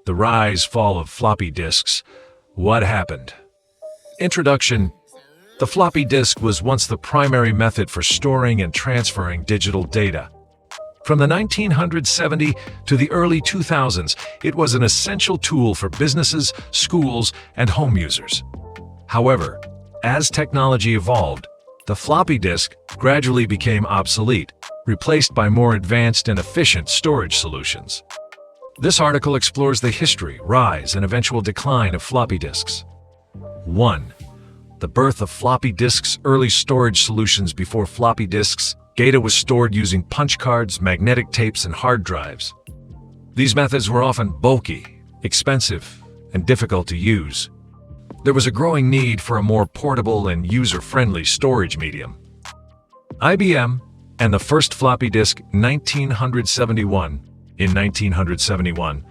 The rise, fall of floppy disks. What happened? Introduction. The floppy disk was once the primary method for storing and transferring digital data. From the 1970s to the early 2000s, it was an essential tool for businesses, schools, and home users. However, as technology evolved, the floppy disk gradually became obsolete, replaced by more advanced and efficient storage solutions. This article explores the history, rise, and eventual decline of floppy disks. 1. The birth of floppy disks. Early storage solutions. Before floppy disks, data was stored using punch cards, magnetic tapes, and hard drives. These methods were often bulky, expensive, and difficult to use. There was a growing need for a more portable and user-friendly storage medium. IBM and the first floppy disk. 1971. In 1971,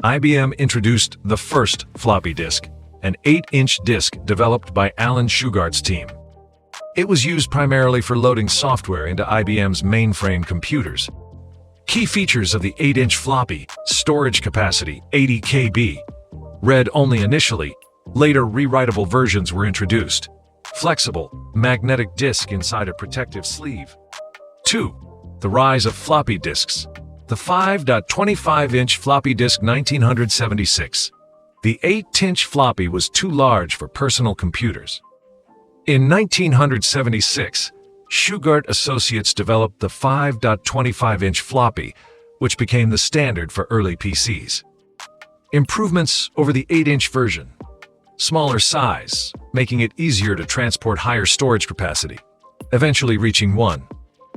IBM introduced the first floppy disk, an 8-inch disk developed by Alan Turing's team. It was used primarily for loading software into IBM's mainframe computers. Key features of the 8-inch floppy: storage capacity 80 KB, read only initially. Later rewritable versions were introduced. Flexible, magnetic disk inside a protective sleeve. 2. The rise of floppy disks. The 5.25-inch floppy disk. 1976. The 8-inch floppy was too large for personal computers. In 1976, Shugart Associates developed the 5.25-inch floppy, which became the standard for early PCs. Improvements over the 8-inch version. Smaller size, making it easier to transport higher storage capacity, eventually reaching 1.2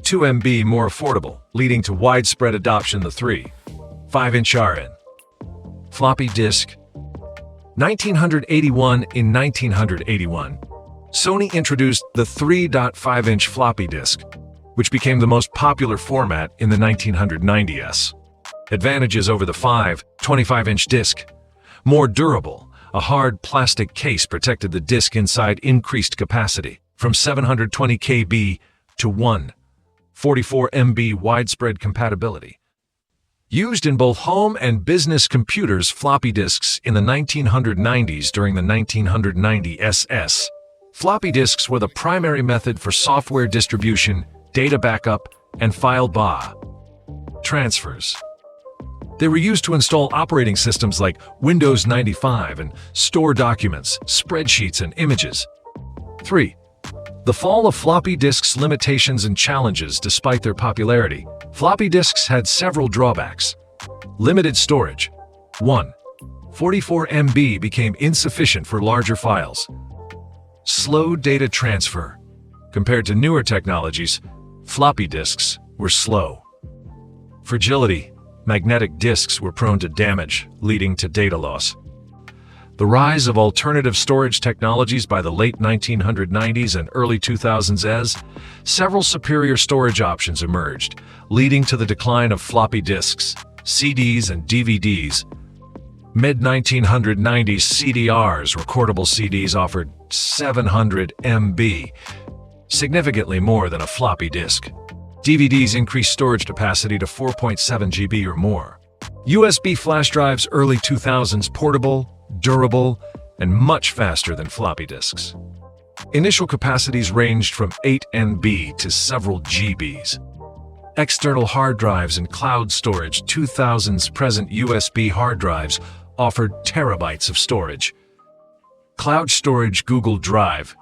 MB more affordable, leading to widespread adoption. The 3.5-inch RN floppy disk. 1981. In 1981, Sony introduced the 3.5-inch floppy disk, which became the most popular format in the 1990s. Advantages over the 5.25-inch disk. More durable. A hard plastic case protected the disk inside. Increased capacity from 720 KB to 1.44 MB. Widespread compatibility. Used in both home and business computers. Floppy disks. In the 1990s, during the 1990s, floppy disks were the primary method for software distribution, data backup, and file transfers. They were used to install operating systems like Windows 95 and store documents, spreadsheets, and images. 3. The fall of floppy disks. Limitations and challenges. Despite their popularity, floppy disks had several drawbacks. Limited storage. 1.44 MB became insufficient for larger files. Slow data transfer. Compared to newer technologies, floppy disks were slow. Fragility. Magnetic disks were prone to damage, leading to data loss. The rise of alternative storage technologies. By the late 1990s and early 2000s, several superior storage options emerged, leading to the decline of floppy disks, CDs, and DVDs. Mid-1990s, CDRs, recordable CDs, offered 700 MB, significantly more than a floppy disk. DVDs increased storage capacity to 4.7 GB or more. USB flash drives. Early 2000s, portable, durable, and much faster than floppy disks. Initial capacities ranged from 8 MB to several GBs. External hard drives and cloud storage. 2000s, present USB hard drives offered terabytes of storage. Cloud storage. Google Drive,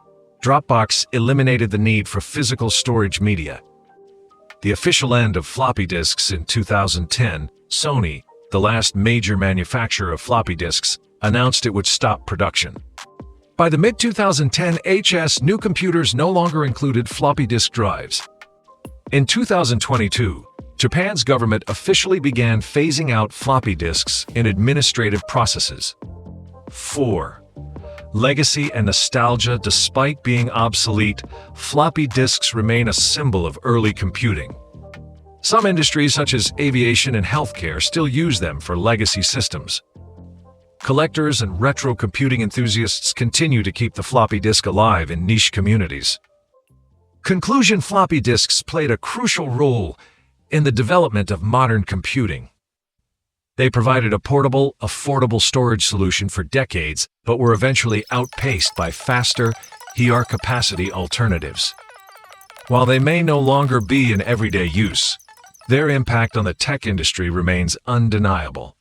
Dropbox eliminated the need for physical storage media. The official end of floppy disks. In 2010, Sony, the last major manufacturer of floppy disks, announced it would stop production. By the mid-2010s, new computers no longer included floppy disk drives. In 2022, Japan's government officially began phasing out floppy disks in administrative processes. 4. Legacy and nostalgia. Despite being obsolete, floppy disks remain a symbol of early computing. Some industries, such as aviation and healthcare, still use them for legacy systems. Collectors and retro computing enthusiasts continue to keep the floppy disk alive in niche communities. Conclusion. Floppy disks played a crucial role in the development of modern computing. They provided a portable, affordable storage solution for decades, but were eventually outpaced by faster, higher-capacity alternatives. While they may no longer be in everyday use, their impact on the tech industry remains undeniable.